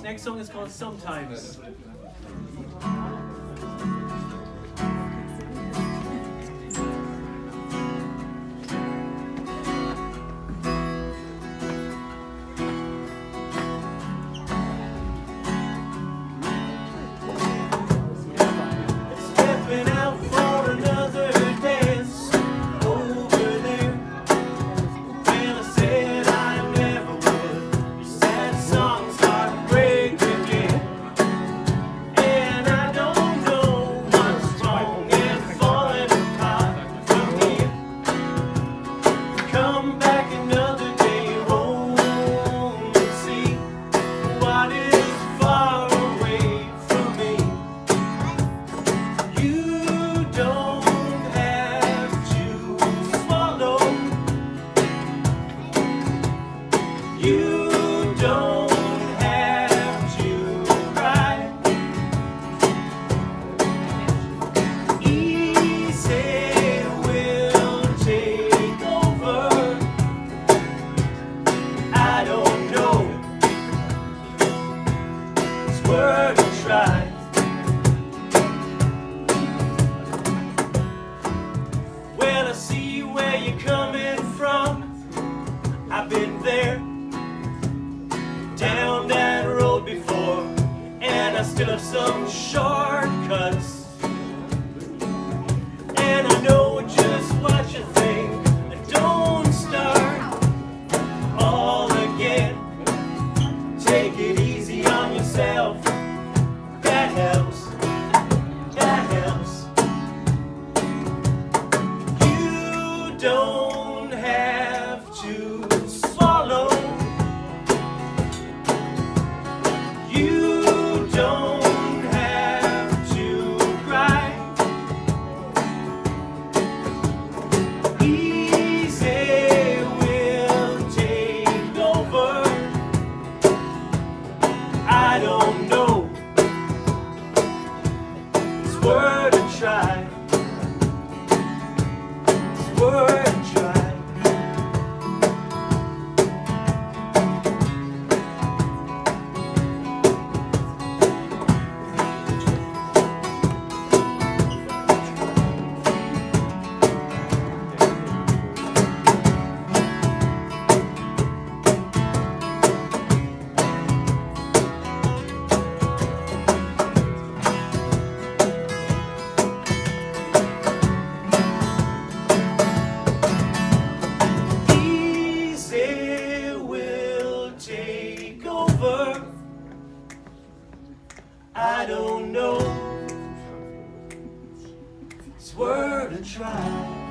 Next song is called Sometimes. Stepping out for another dance over there. When I said I never would, your sad songs start to break again. And I don't know what's wrong and falling apart from here. Come back another day home and see what is far away from me. You don't have to swallow. You don't have to cry. Easy will take over. I don't know. It's worth a try. Well, I see where you're coming from. I've been there, down that road before, and I still have some shortcuts. And I know just what you think. Don't start all again. Take it easy on yourself. That helps. That helps. You don't have to swallow. You don't have to cry. Easy will take over. I don't know. It's worth a try. It's worth a try. Easy will take over. I don't know. It's worth a try.